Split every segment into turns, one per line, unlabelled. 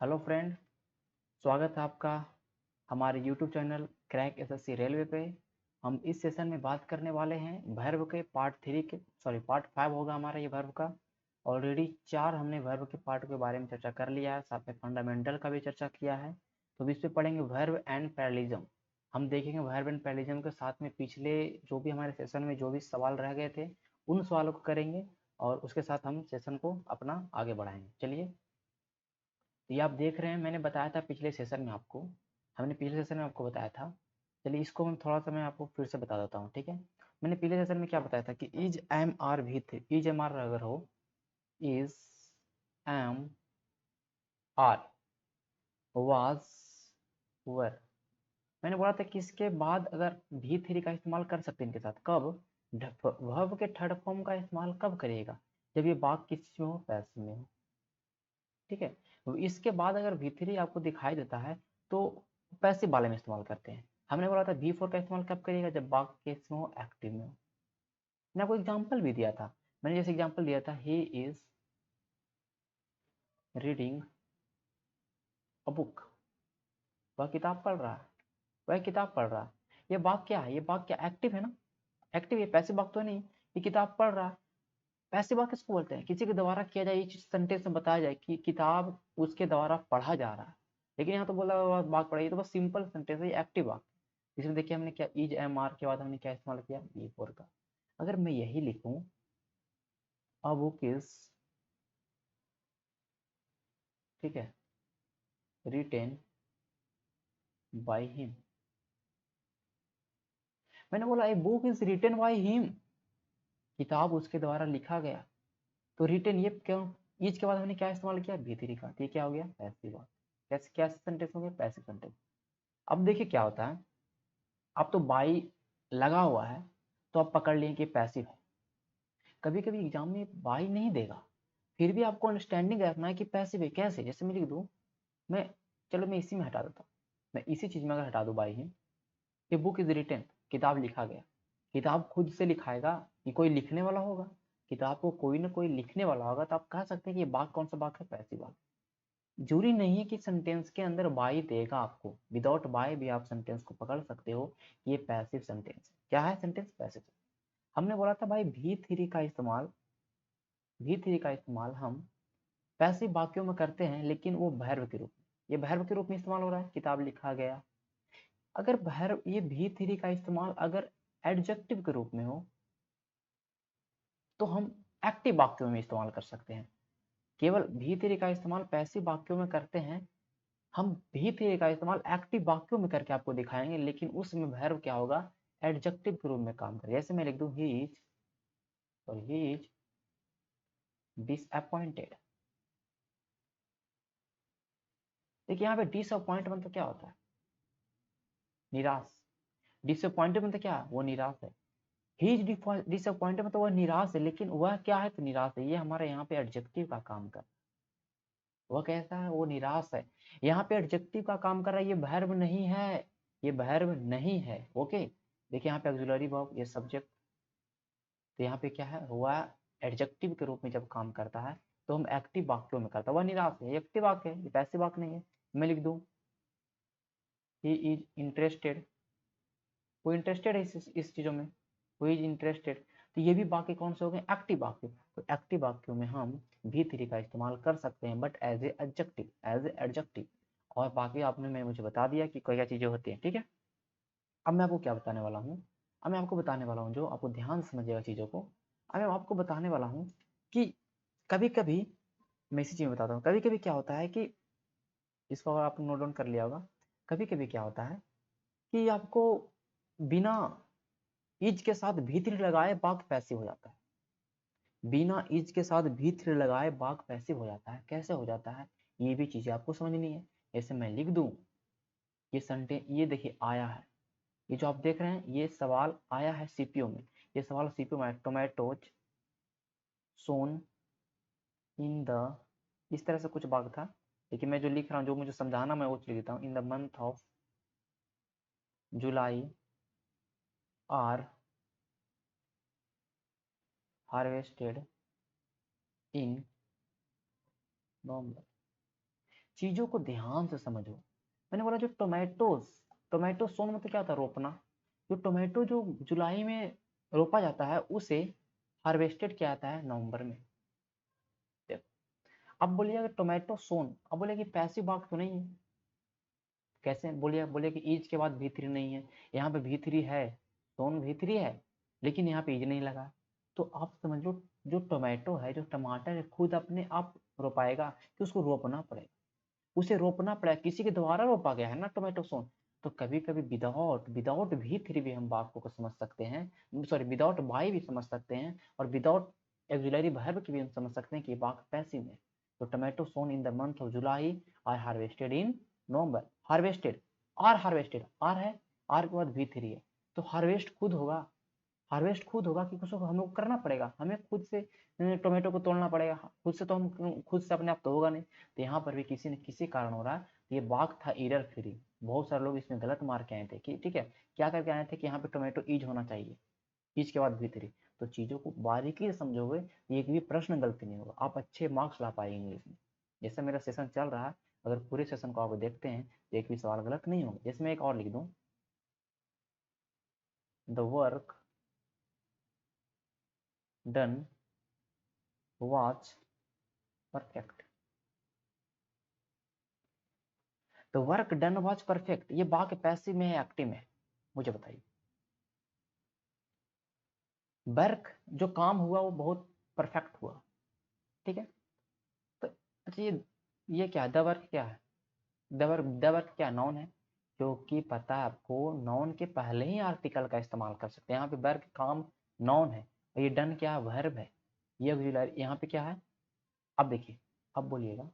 Hello friend, स्वागत है आपका हमारे YouTube channel crack SSC railway पे। हम इस सेशन में बात करने वाले हैं वर्ब के पार्ट 5 होगा हमारा ये वर्ब का। ऑलरेडी 4 हमने वर्ब के पार्ट के बारे में चर्चा कर लिया है, साथ में फंडामेंटल का भी चर्चा किया है। तो इस पे पढ़ेंगे वर्ब एंड पैरेललिज्म। हम देखेंगे वर्ब एंड पैरेललिज्म के साथ में पिछले जो भी हमारे सेशन में जो भी सवाल रह गए थे उन सवालों को करेंगे और उसके साथ हम सेशन को अपना आगे बढ़ाएंगे। चलिए, ये आप देख रहे हैं, मैंने बताया था पिछले सेशन में आपको, हमने पिछले सेशन में आपको बताया था। चलिए इसको मैं थोड़ा सा मैं आपको फिर से बता देता हूँ, ठीक है। मैंने पिछले सेशन में क्या बताया था कि इज एम आर भी थे, इज एम आर अगर हो, is am are was were, मैंने बोला था कि इसके बाद अगर भी थ्री का इस्तेमाल कर सकते हैं इनके साथ। कब? वर्ब के थर्ड फॉर्म का इस्तेमाल कब करिएगा? जब ये वाक्य किस चीज में हो? पैसिव में हो, ठीक है। तो इसके बाद अगर V3 आपको दिखाई देता है तो पैसिव वाले में इस्तेमाल करते हैं। हमने बोला था V4 का इस्तेमाल कब करिएगा? जब वाक्य केस में हो, एक्टिव में हो। मैंने आपको एग्जांपल भी दिया था, मैंने जैसे एग्जांपल दिया था, he is reading a book, वह किताब पढ़ रहा है, वह किताब पढ़ रहा है। ये वाक्य क्या है? ये वाक्य एक्टिव है ना, एक्टिव। ये पैसिव वाक्य तो नहीं। ये किताब पढ़ रहा है। पैसिव वाक्य किसको बोलते हैं? किसी के द्वारा किया जाए, ये चीज सेंटेंस में बताया जाए कि किताब उसके द्वारा पढ़ा जा रहा है। लेकिन यहाँ तो बोला वाक्य पढ़ा, ये तो बस सिंपल सेंटेंस है, एक्टिव वाक्य। इसमें देखिए हमने क्या, इज एम आर के बाद हमने क्या इस्तेमाल किया? बी फोर का। अगर मैं यही लिखूं, अ बुक इज, ठीक है, रिटेन बाय हिम, मैंने बोला a book is written by him, किताब उसके द्वारा लिखा गया। तो रिटेन ये क्यों? इज के बाद हमने क्या इस्तेमाल किया? भी3 का। तो ये क्या हो गया? पैसिव वाक्य। कैसे क्या सेंटेंस हो गया? Passive sentence. अब देखिए क्या होता है, अब तो बाई लगा हुआ है तो आप पकड़ लिए कि पैसिव है। कभी कभी एग्जाम में बाई नहीं देगा, फिर भी आपको अंडरस्टैंडिंग रखना है कि पैसिव है। कैसे? जैसे मैं लिख दूं, मैं, चलो मैं इसी में हटा देता हूँ, मैं इसी चीज में अगर हटा दूं बाई हिम, ये बुक इज रिटन, किताब लिखा गया। किताब खुद से लिखाएगा, ये कोई लिखने वाला होगा, किताब को कोई ना कोई लिखने वाला होगा, तो आप कह सकते हैं कि ये बात कौन सा बात है? पैसिव बात। जरूरी नहीं है कि सेंटेंस के अंदर बाई देगा आपको, विदाउट बाई भी आप सेंटेंस को पकड़ सकते हो। ये पैसिव सेंटेंस है। क्या है सेंटेंस? पैसिव। हमने बोला था भाई भी थ्री का इस्तेमाल हम पैसिव वाक्यों में करते हैं, लेकिन वो भैरव के रूप में। ये भैरव के रूप में इस्तेमाल हो रहा है, किताब लिखा गया। अगर भैरव, ये भी3 का इस्तेमाल अगर एडजेक्टिव के रूप में हो तो हम एक्टिव वाक्यों में इस्तेमाल कर सकते हैं। केवल भी3 का इस्तेमाल पैसिव वाक्यों में करते हैं, हम भी3 का इस्तेमाल एक्टिव वाक्यों में करके आपको दिखाएंगे, लेकिन उसमें भैरव क्या होगा? एडजेक्टिव के रूप में काम करे। जैसे मैं लिख दूं ही इज डिसअपॉइंटेड। देखिए यहाँ पे डिसअपॉइंट मतलब क्या होता है? निराश। डिसअपॉइंटेड मतलब क्या? वो निराश है। ही इज डिसअपॉइंटेड मतलब वह निराश है, लेकिन वह क्या है? तो निराश है। ये हमारे यहाँ पे एडजेक्टिव का काम कर, वह कैसा है? वो निराश है। यहाँ पे एडजेक्टिव का काम कर रहा है, ये verb नहीं है, ये verb नहीं है। ओके, देखिए यहाँ पे ऑक्सिलरी वर्ब, ये सब्जेक्ट। तो यहाँ पे क्या है? वह एडजेक्टिव के रूप में जब काम करता है तो हम एक्टिव वाक्यों में करता है। वह निराश है, एक्टिव वाक्य है, ये पैसिव वाक्य नहीं है। मैं लिख दूं ही इज इंटरेस्टेड, वो इंटरेस्टेड है इस चीजों में, वो इज इंटरेस्टेड। तो ये भी वाक्य कौन से हो गए? एक्टिव वाक्य। तो एक्टिव वाक्यों में हम भी3 का इस्तेमाल कर सकते हैं, but as a adjective, as a adjective. और बाकी आपने मैं मुझे बता दिया कि क्या क्या चीजें होती हैं, ठीक है। अब मैं आपको क्या बताने वाला हूँ? अब मैं आपको बताने वाला हूँ, जो आपको ध्यान से समझिएगा चीजों को। अब मैं आपको बताने वाला हूँ कि कभी कभी, मैं इसी चीज में बताता हूँ, कभी कभी क्या होता है कि, इसको अगर आपने नोट डाउन कर लिया होगा, कभी कभी क्या होता है कि आपको बिना इज के साथ भी3 लगाए वाक्य पैसिव हो जाता है। बिना इज के साथ भी3 लगाए वाक्य पैसिव हो जाता है। कैसे हो जाता है? ये भी चीजें आपको समझनी है। जैसे मैं लिख दूं, ये सेंटेंस, ये देखिए आया है, ये जो आप देख रहे हैं ये सवाल आया है सीपीओ में। ये सवाल सीपीओ में, टोमेटोज सोन इन द, इस तरह से कुछ भाग था। लेकिन मैं जो लिख रहा हूँ, जो मुझे समझाना, मैं वो लिख देता हूँ, in the month of July are harvested in November. चीजों को ध्यान से समझो। मैंने बोला जो टोमेटो सोन मतलब क्या होता है? रोपना। जो टोमेटो जो जुलाई में रोपा जाता है उसे हार्वेस्टेड किया जाता है नवंबर में। देखो, अब बोलिए अगर टोमेटो सोन, अब बोले कि पैसिव भाग तो नहीं है। कैसे बोलिए? बोले कि ईज के बाद V3 नहीं है, यहाँ पे V3 है, सोन V3 है, लेकिन यहाँ पे ईज नहीं लगा। तो आप समझ लो जो टोमेटो है, जो टमाटर है, खुद अपने आप रोपाएगा कि उसको रोपना पड़ेगा? उसे रोपना पड़ेगा, किसी के द्वारा रोपा गया है ना टोमेटो सोन। तो कभी कभी विदाउट विदाउट V3 भी हम वाक्य को समझ सकते हैं, सॉरी विदाउट बाई भी समझ सकते हैं, और विदाउट एक्सिलरी वर्ब की भी हम समझ सकते हैं कि वाक्य पैसिव है। तो tomato sown in the month of July are harvested in November. Harvested, harvested, are है, आर के बाद V3 है, तो हार्वेस्ट खुद होगा। हार्वेस्ट खुद होगा कि उसको हमें करना पड़ेगा, हमें खुद से टोमेटो को तोड़ना पड़ेगा। खुद से तो हम खुद से अपने आप तो होगा नहीं। तो यहाँ पर भी किसी न किसी कारण हो रहा है। ये वाक्य था एरर फ्री। बहुत सारे लोग इसमें गलत मार के आए थे कि ठीक है, क्या करके आए थे कि यहाँ पे टोमेटो ईज होना चाहिए, ईज के बाद V3। तो चीजों को बारीकी से समझोगे, एक भी प्रश्न गलती नहीं होगा, आप अच्छे मार्क्स ला पाएंगे इंग्लिश में। जैसे मेरा सेशन चल रहा है, अगर पूरे सेशन को आप देखते हैं तो एक भी सवाल गलत नहीं होगा। जैसे मैं एक और लिख दूं, the work done was perfect. तो वर्क डन वाज परफेक्ट, ये वाक्य पैसिव में है एक्टिव में? मुझे बताइए। वर्क जो काम हुआ वो बहुत परफेक्ट हुआ, ठीक है। तो अच्छा ये क्या है? द वर्क क्या है? द वर्क क्या नाउन है? क्योंकि पता है आपको, नाउन के पहले ही आर्टिकल का इस्तेमाल कर सकते हैं। यहाँ पे वर्क काम नाउन है, और ये डन क्या है? वर्ब है। ये ऑक्सिलरी यहाँ पे क्या है? अब देखिए, अब बोलिएगा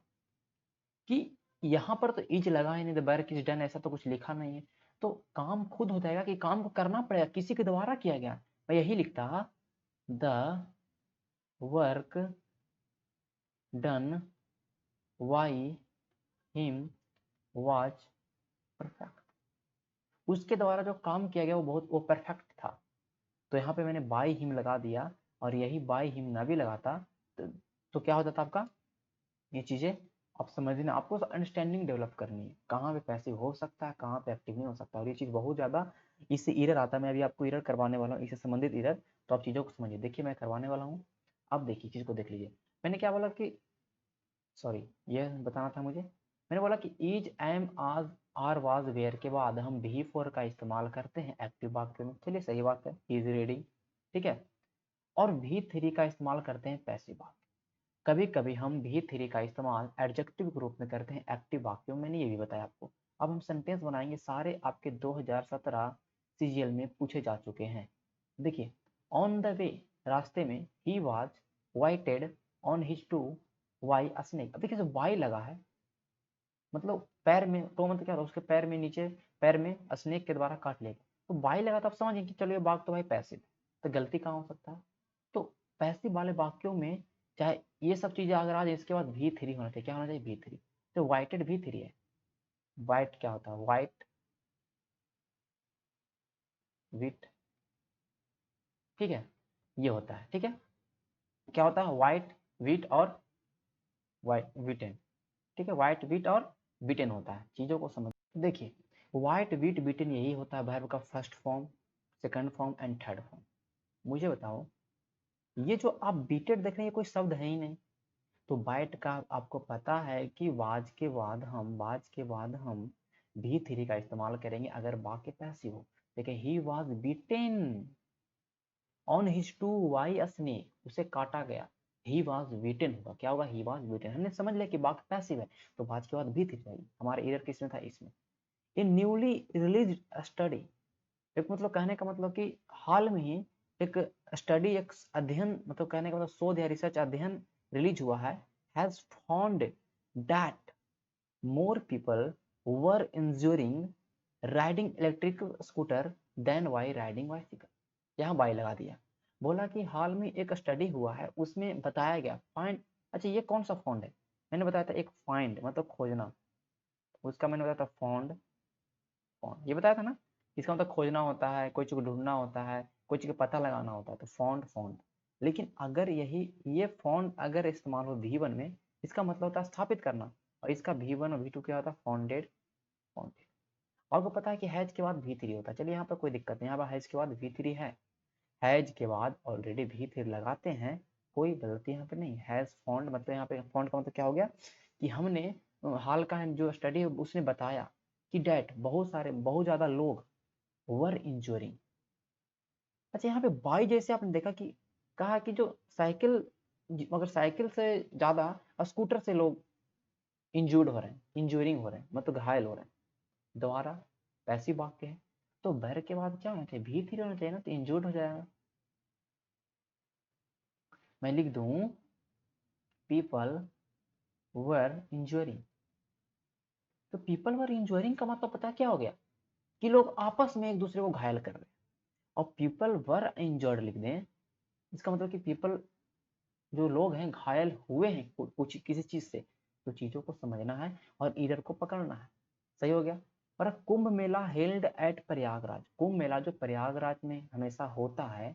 कि यहाँ पर तो इज लगा ही नहीं, द वर्क इज डन, ऐसा तो कुछ लिखा नहीं है। तो काम खुद हो जाएगा कि काम को करना पड़ेगा, किसी के द्वारा किया गया? मैं यही लिखता, the work done by him was perfect. उसके द्वारा जो काम किया गया वो परफेक्ट था। तो यहाँ पे मैंने बाई हिम लगा दिया, और यही बाई हिम ना भी लगाता तो, क्या हो जाता आपका? ये चीजें आप समझना, आपको अंडरस्टैंडिंग डेवलप करनी है, कहाँ पे पैसिव हो सकता है, कहाँ पे एक्टिव नहीं हो सकता। और ये चीज बहुत ज्यादा, इससे एरर आता है। मैं अभी आपको एरर करवाने वाला हूँ, इससे संबंधित एरर। तो आप चीजों को समझिए, देखिए मैं करवाने वाला हूँ। अब देखिए चीज को देख लीजिए। मैंने क्या बोला कि, सॉरी, ये बताना था मुझे। मैंने बोला कि इज एम आज आर वाज वेयर के बाद हम V4 का इस्तेमाल करते हैं एक्टिव वाक्य में। चलिए सही बात है, इज रीडिंग, ठीक है। और V3 का इस्तेमाल करते हैं पैसिव वाक्य। कभी कभी हम V3 का इस्तेमाल एडजेक्टिव के रूप में करते हैं एक्टिव वाक्यों में। मैंने ये भी बताया आपको। अब हम सेंटेंस बनाएंगे, सारे आपके 2017 CGL में पूछे जा चुके हैं। देखिए, ऑन द वे, रास्ते में, he was waited on his toe by a snake. अब देखिए वाई लगा है, मतलब पैर में, तो मतलब क्या होता है? उसके पैर में, नीचे पैर में स्नेक के द्वारा काट लेगा। तो वाई लगा, तो आप समझिए कि चलो ये वाक्य तो भाई पैसिव है। तो गलती कहाँ हो सकता है? तो पैसिव वाले वाक्यों में, चाहे ये सब चीजें अगर आ जाए, इसके बाद V3 होना चाहिए। क्या होना चाहिए? V3। तो वाइटेड V3 है। वाइट क्या होता है? वाइट विट, ठीक है, ये होता है, ठीक है। क्या होता है? वाइट विट और वाइट विटेन, ठीक है। व्हाइट व्हीट और बीटेन होता है, चीजों को समझ। देखिए, व्हाइट व्हीट बीटेन यही होता है वर्ब का first form, second form and third form. मुझे बताओ, ये जो आप बीटेड देख रहे हैं, ये कोई शब्द है ही नहीं। तो वाइट का आपको पता है कि वाज के बाद हम V3 का इस्तेमाल करेंगे अगर वाक्य पैसिव हो। देखिए, he was bitten on his toe by a snake, उसे काटा गया। ही वाज बीटेन होगा, क्या होगा? He was bitten. हमने समझ लिया कि वाक्य पैसिव है, तो वाज के बाद V3 चाहिए। हमारा एरर किसमें था? इसमें। इन न्यूली रिलीज स्टडी, एक मतलब कहने का मतलब कि हाल में ही एक स्टडी, एक अध्ययन, मतलब कहने का मतलब शोध या रिसर्च अध्ययन रिलीज हुआ है, has found that more people were injuring riding electric scooter than by riding bicycle. यहाँ बाई लगा दिया। बोला कि हाल में एक स्टडी हुआ है, उसमें बताया गया, फाइंड। अच्छा, ये कौन सा फाउंड है? मैंने बताया था एक फाइंड मतलब खोजना, उसका मैंने बताया था फाउंड। फाउंड ये बताया था ना, इसका मतलब खोजना होता है, कोई चीज को ढूंढना होता है, कोई चीज का पता लगाना होता है, तो फाउंड फाउंड। लेकिन अगर यही ये फाउंड अगर इस्तेमाल हो V1 में, इसका मतलब होता है स्थापित करना। और इसका V1 और V2 क्या होता है, फाउंडेड। फाउंडेड। आपको पता है कि हैज के बाद V3 होता है। चलिए यहाँ पर कोई दिक्कत नहीं, यहाँ पर हैज के बाद V3 है, हैज के बाद ऑलरेडी V3 लगाते हैं, कोई गलती यहाँ पे नहीं। हैज फॉन्ट मतलब यहाँ पे फॉन्ट का मतलब क्या हो गया कि हमने हाल का जो स्टडी उसने बताया कि डेट बहुत ज्यादा लोग वर इंजोरिंग। अच्छा यहाँ पे बाई जैसे आपने देखा कि कहा कि जो साइकिल, अगर साइकिल से ज्यादा स्कूटर से लोग इंजूर्ड हो रहे हैं, इंजूरिंग हो रहे हैं, मतलब घायल हो रहे हैं। दोबारा पैसिव वाक्य है, तो वर के बाद क्या होना चाहिए, V3 होना चाहिए ना, तो इंजूर्ड हो जाएगा। मैं लिख दूं पीपल वर इंजूरिंग। तो पीपल वर इंजूरिंग का मतलब पता क्या हो गया कि लोग आपस में एक दूसरे को घायल कर रहे हैं। और पीपल वर इंजर्ड लिख दें, इसका मतलब कि पीपल जो लोग हैं घायल हुए हैं कुछ किसी चीज से, तो चीजों को समझना है और ईरर को पकड़ना है। सही हो गया। और कुंभ मेला हेल्ड एट प्रयागराज, कुंभ मेला जो प्रयागराज में हमेशा होता है,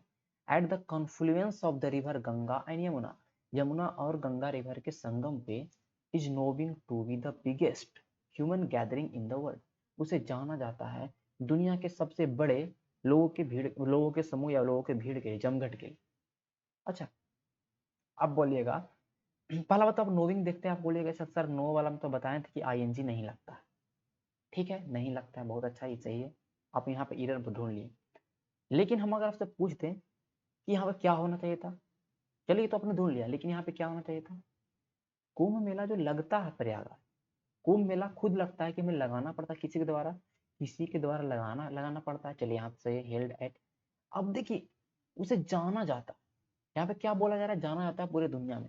at the confluence of the river Ganga and Yamuna, Yamuna और गंगा रिवर के संगम पे, is knowing to be the biggest human gathering in the world, उसे जाना जाता है दुनिया के सबसे बड़े लोगों के समूह या लोगों के भीड़ के जमघट के। अच्छा अब बोलिएगा, पहला बात तो आप नोविंग देखते हैं, आप बोलिएगा सर नो वाला में तो बताए थे कि आईएनजी नहीं लगता है। ठीक है, नहीं लगता है, बहुत अच्छा, ही सही है, आप यहाँ पे एरर ढूंढ लिए। लेकिन हम अगर आपसे पूछते हैं कि यहाँ पे क्या होना चाहिए था, चलिए तो आपने ढूंढ लिया, लेकिन यहाँ पे क्या होना चाहिए था, कुंभ मेला जो लगता है प्रयागराज, कुंभ मेला खुद लगता है कि हमें लगाना पड़ता है किसी के द्वारा लगाना पड़ता है। चलिए यहाँ से हेल्ड एट, अब देखिए उसे जाना जाता है, यहाँ पे क्या बोला जा रहा है, जाना जाता है पूरे दुनिया में।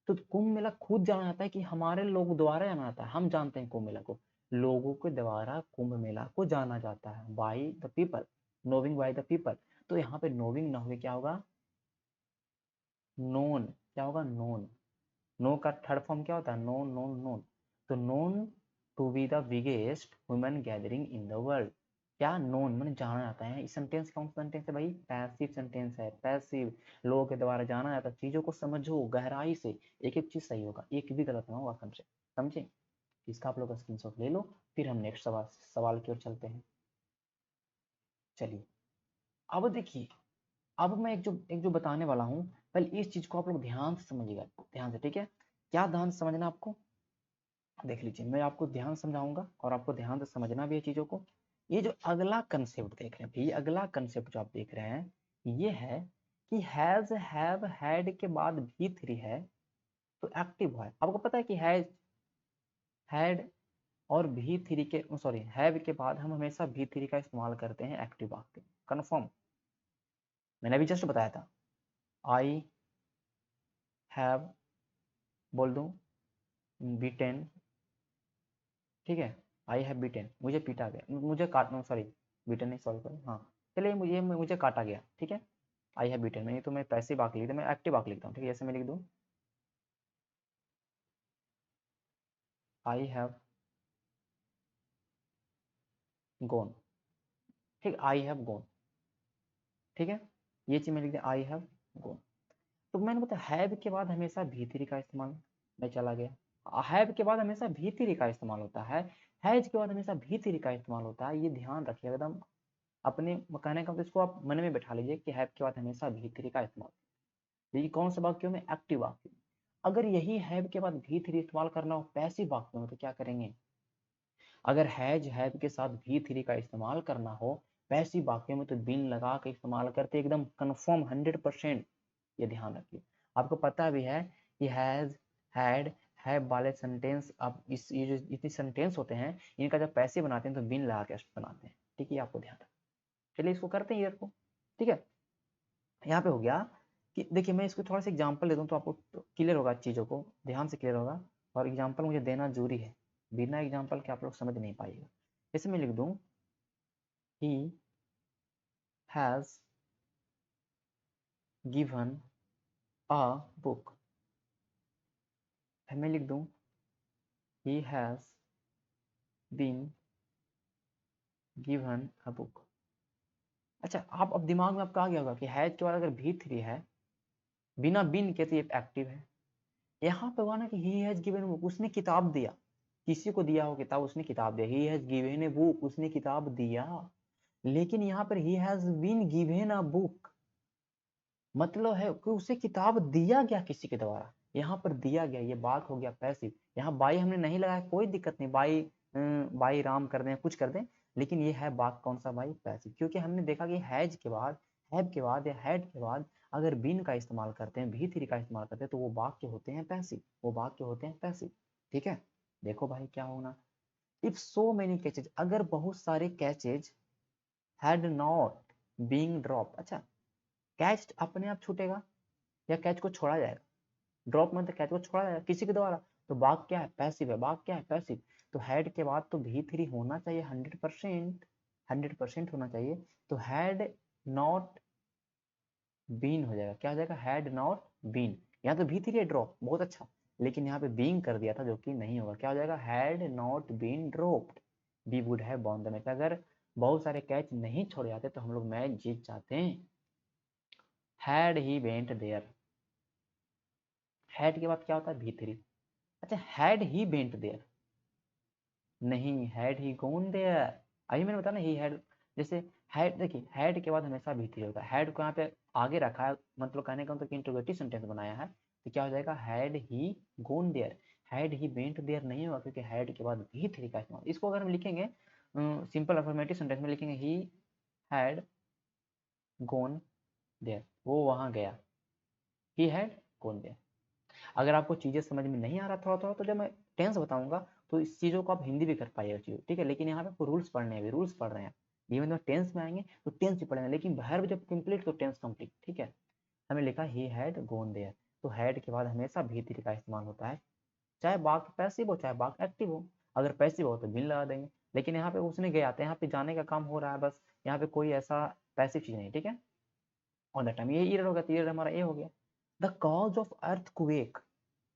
तो कुंभ मेला खुद जाना जाता है कि हमारे लोग द्वारा जाना जाता है, हम जानते हैं कुंभ मेला को, लोगों के द्वारा कुंभ मेला को जाना जाता है, by the people, नोविंग by the people. तो यहाँ पे नोविंग ना हो क्या होगा, नोन, क्या होगा, नोन। नो का थर्ड फॉर्म क्या होता है, नोन नोन नोन। तो known to be the biggest human gathering in the world, क्या नोन मैंने जाना जाता है। इस सेंटेंस कौन सा सेंटेंस है भाई, पैसिव सेंटेंस है, पैसिव, लोगों के द्वारा जाना जाता है। चीजों को समझो गहराई से, एक एक चीज सही होगा, एक भी गलत ना होगा, समझे समझे। इसका आप लोग स्क्रीनशॉट ले लो, फिर हम नेक्स्ट सवाल की ओर चलते हैं। चलिए अब देखिए, अब मैं एक जो बताने वाला हूँ, पहले इस चीज को आप लोग ध्यान से समझिएगा, ध्यान से, ठीक है। क्या ध्यान से समझना आपको, देख लीजिए, मैं आपको ध्यान समझाऊंगा और आपको ध्यान से समझना भी है चीजों को। ये जो अगला कंसेप्ट देख रहे हैं, ये अगला कंसेप्ट जो आप देख रहे हैं, ये है कि हैज हैव हैड के बाद V3 है तो एक्टिव है। आपको पता है कि हैज हैड और V3 के, सॉरी, हैव के बाद हम हमेशा V3 का इस्तेमाल करते हैं एक्टिव वाक्य, कन्फर्म। मैंने अभी जस्ट बताया था, आई हैव बोल दूं B10, ठीक है, आई हैव बीटेन, मुझे पीटा गया, मुझे काटना, सॉरी बीटेन नहीं, सॉरी सॉरी, हाँ चलिए, मुझे काटा गया, ठीक है। आई हैव बीटेन, मैं तो मैं पैसिव वाक्य लिखता हूँ, मैं एक्टिव वाक्य लिखता हूँ, ठीक है। जैसे मैं लिख दूँ आई हैव गॉन, ठीक, आई हैव गॉन, ठीक है, ये चीज मैं लिख दिया, आई हैव गॉन। तो मैंने बताया हैव के बाद हमेशा V3 का इस्तेमाल, मैं चला गया, हैव के बाद हमेशा V3 का इस्तेमाल होता है, हैज के बाद हमेशा V3 का इस्तेमाल होता है, ये ध्यान रखिए एकदम अपने कहने का, इसको आप मन में बैठा लीजिए कि हैव के बाद हमेशा V3 का इस्तेमाल। ये कौन सा वाक्यों में, एक्टिव वाक्य। अगर यही हैव के बाद V3 इस्तेमाल करना हो पैसिव वाक्यों में तो क्या करेंगे, अगर हैव के साथ V3 का इस्तेमाल करना हो पैसिव वाक्यों में तो बिन लगा के इस्तेमाल करते, एकदम कन्फर्म 100%। ये ध्यान रखिए। आपको पता भी है कि हैज, हैड, हैव वाले सेंटेंस, अब ये जो इतने सेंटेंस होते हैं इनका जब पैसे बनाते हैं तो बिन लगा के बनाते हैं, ठीक है, आपको ध्यान रखना। चलिए इसको करते हैं ईयर को, ठीक है। यहाँ पे हो गया कि देखिए, मैं इसको थोड़ा सा एग्जांपल दे दूँ तो आपको क्लियर होगा, चीज़ों को ध्यान से क्लियर होगा। और एग्जांपल मुझे देना जरूरी है, बिना एग्जांपल के आप लोग समझ नहीं पाइएगा। जैसे मैं लिख दूँ he has given a book, मैं लिख दूँ he has been given a book. अच्छा, आप अब दिमाग में आपका आ गया होगा कि हैज के बाद अगर V3 है बिना बिन के तो ये एक्टिव है। यहाँ पे हुआ ना कि ही हैज गिवन बुक, उसने किताब दिया, किसी को दिया हो किताब, उसने किताब दिया, he has given a book, उसने किताब दिया। लेकिन यहाँ पर he has been given a book, मतलब है कि उसे किताब दिया गया किसी के द्वारा। यहाँ पर दिया गया, ये बात हो गया पैसिव। यहाँ बाई हमने नहीं लगाया, कोई दिक्कत नहीं, बाई बाई राम कर दें, कुछ कर दें, लेकिन ये है बात कौन सा भाई, पैसिव। क्योंकि हमने देखा कि हैज के बाद, हैव के बाद या हैड के बाद अगर बीन का इस्तेमाल करते हैं, भी थ्री का इस्तेमाल करते हैं, तो वो वाक्य होते हैं पैसिव, वो वाक्य होते हैं पैसिव। ठीक है, देखो भाई क्या होना, इफ सो मेनी कैचेज, अगर बहुत सारे catches had not being drop. अच्छा, कैच अपने आप छूटेगा या कैच को छोड़ा जाएगा? ड्रॉप मतलब कैच को छोड़ा जाएगा किसी के द्वारा, तो बाग क्या है, पैसिव है, बाग क्या है, पैसिव। तो हैड के बाद तो भी थ्री होना चाहिए 100%, 100% होना चाहिए। तो हैड नॉट बीन हो जाएगा, क्या हो जाएगा, हैड नॉट बीन। यहाँ तो भी थ्री है ड्रॉप, बहुत अच्छा, लेकिन यहाँ पे बीइंग कर दिया था जो कि नहीं होगा, क्या हो जाएगा, had not been dropped we would have won the match. अगर बहुत सारे कैच नहीं छोड़े जाते तो हम लोग मैच जीत जाते हैं। Had he went there, had के बाद क्या होता है, भी थ्री। अच्छा, हैड ही वेंट देयर, नहीं, हैड ही गॉन देयर, अभी मैंने बताया ना ही हैड। जैसे हैड, देखिए हैड के बाद हमेशा भी थ्री होता है, हैड को यहाँ पे आगे रखा है, मतलब कहने का मतलब इंट्रोगेटिव सेंटेंस बनाया है, तो क्या हो जाएगा, had he gone there, had he went there नहीं होगा, क्योंकि हैड के बाद भी थ्री का इस्तेमाल। इसको अगर हम लिखेंगे सिंपल अफर्मेटिव सेंटेंस में लिखेंगे, ही हैड गॉन देयर, वो वहां गया, ही हैड गॉन देयर। अगर आपको चीजें समझ में नहीं आ रहा थोड़ा थोड़ा, तो जब मैं टेंस बताऊंगा तो इस चीजों को आप हिंदी भी कर पाइएगा चीजों, ठीक है। लेकिन यहाँ पे आपको रूल्स पढ़ने हैं, रूल्स पढ़ रहे हैं, इवन तो टेंस में आएंगे तो टेंस भी पढ़ेंगे, लेकिन वर्ब जब कंप्लीट तो टेंस कंप्लीट, ठीक है। हमें लिखा ही हैड गॉन देयर, तो हैड के बाद हमेशा भी थ्री का इस्तेमाल होता है, चाहे बाक पैसिव हो चाहे बाक एक्टिव हो। अगर पैसिव हो तो बिन लगा देंगे, लेकिन यहाँ पे उसने गया था, यहाँ पे जाने का काम हो रहा है बस, यहाँ पे कोई ऐसा पैसिव चीज नहीं, ठीक है। ऑन द टाइम ये ईयर हो गया, तो ईयर हमारा ए हो गया। The cause of earthquake,